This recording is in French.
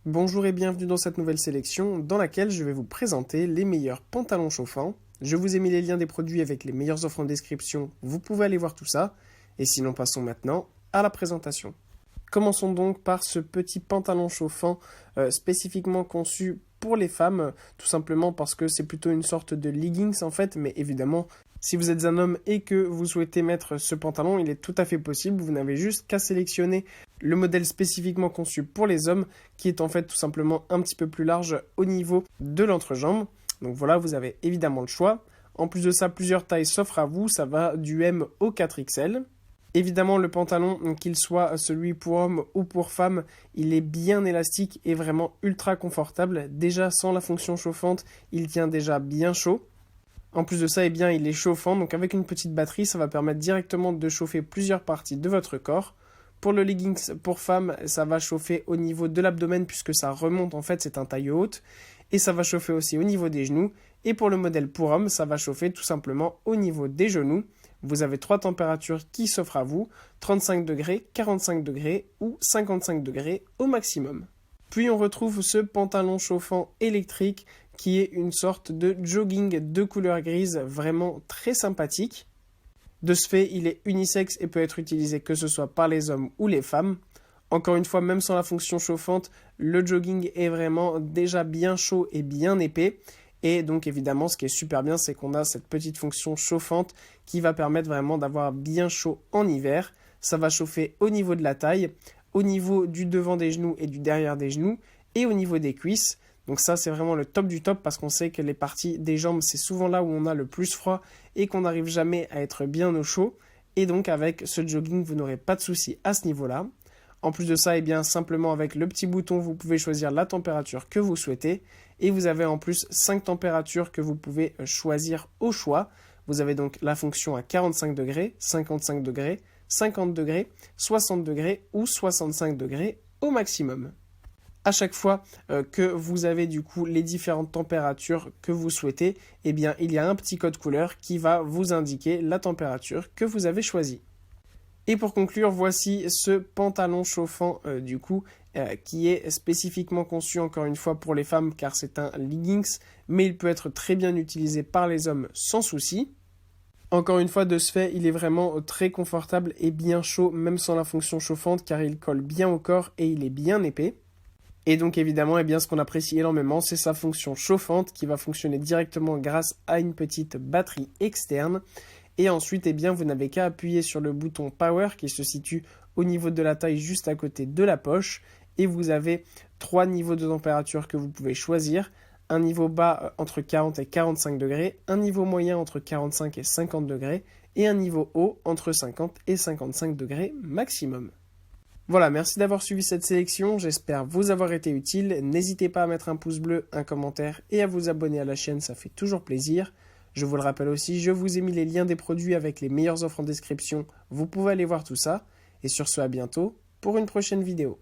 Bonjour et bienvenue dans cette nouvelle sélection dans laquelle je vais vous présenter les meilleurs pantalons chauffants. Je vous ai mis les liens des produits avec les meilleures offres en description, vous pouvez aller voir tout ça. Et sinon passons maintenant à la présentation. Commençons donc par ce petit pantalon chauffant spécifiquement conçu pour les femmes, tout simplement parce que c'est plutôt une sorte de leggings en fait, mais évidemment, si vous êtes un homme et que vous souhaitez mettre ce pantalon, il est tout à fait possible, vous n'avez juste qu'à sélectionner le modèle spécifiquement conçu pour les hommes, qui est en fait tout simplement un petit peu plus large au niveau de l'entrejambe. Donc voilà, vous avez évidemment le choix. En plus de ça, plusieurs tailles s'offrent à vous, ça va du M au 4XL. Évidemment, le pantalon, qu'il soit celui pour homme ou pour femme, il est bien élastique et vraiment ultra confortable. Déjà, sans la fonction chauffante, il tient déjà bien chaud. En plus de ça, il est chauffant, donc avec une petite batterie, ça va permettre directement de chauffer plusieurs parties de votre corps. Pour le leggings pour femme, ça va chauffer au niveau de l'abdomen puisque ça remonte, en fait, c'est un taille haute. Et ça va chauffer aussi au niveau des genoux. Et pour le modèle pour homme, ça va chauffer tout simplement au niveau des genoux. Vous avez 3 températures qui s'offrent à vous, 35 degrés, 45 degrés ou 55 degrés au maximum. Puis on retrouve ce pantalon chauffant électrique qui est une sorte de jogging de couleur grise vraiment très sympathique. De ce fait, il est unisexe et peut être utilisé que ce soit par les hommes ou les femmes. Encore une fois, même sans la fonction chauffante, le jogging est vraiment déjà bien chaud et bien épais. Et donc évidemment, ce qui est super bien, c'est qu'on a cette petite fonction chauffante qui va permettre vraiment d'avoir bien chaud en hiver. Ça va chauffer au niveau de la taille, au niveau du devant des genoux et du derrière des genoux, et au niveau des cuisses. Donc ça, c'est vraiment le top du top parce qu'on sait que les parties des jambes, c'est souvent là où on a le plus froid et qu'on n'arrive jamais à être bien au chaud. Et donc avec ce jogging, vous n'aurez pas de souci à ce niveau-là. En plus de ça, simplement avec le petit bouton, vous pouvez choisir la température que vous souhaitez. Et vous avez en plus 5 températures que vous pouvez choisir au choix. Vous avez donc la fonction à 45 degrés, 55 degrés, 50 degrés, 60 degrés ou 65 degrés au maximum. À chaque fois que vous avez du coup les différentes températures que vous souhaitez, il y a un petit code couleur qui va vous indiquer la température que vous avez choisie. Et pour conclure, voici ce pantalon chauffant qui est spécifiquement conçu encore une fois pour les femmes car c'est un leggings, mais il peut être très bien utilisé par les hommes sans souci. Encore une fois, de ce fait, il est vraiment très confortable et bien chaud, même sans la fonction chauffante car il colle bien au corps et il est bien épais. Et donc évidemment, ce qu'on apprécie énormément, c'est sa fonction chauffante qui va fonctionner directement grâce à une petite batterie externe. Et ensuite, vous n'avez qu'à appuyer sur le bouton Power qui se situe au niveau de la taille juste à côté de la poche. Et vous avez 3 niveaux de température que vous pouvez choisir. Un niveau bas entre 40 et 45 degrés, un niveau moyen entre 45 et 50 degrés, et un niveau haut entre 50 et 55 degrés maximum. Voilà, merci d'avoir suivi cette sélection, j'espère vous avoir été utile. N'hésitez pas à mettre un pouce bleu, un commentaire et à vous abonner à la chaîne, ça fait toujours plaisir. Je vous le rappelle aussi, je vous ai mis les liens des produits avec les meilleures offres en description, vous pouvez aller voir tout ça. Et sur ce, à bientôt pour une prochaine vidéo.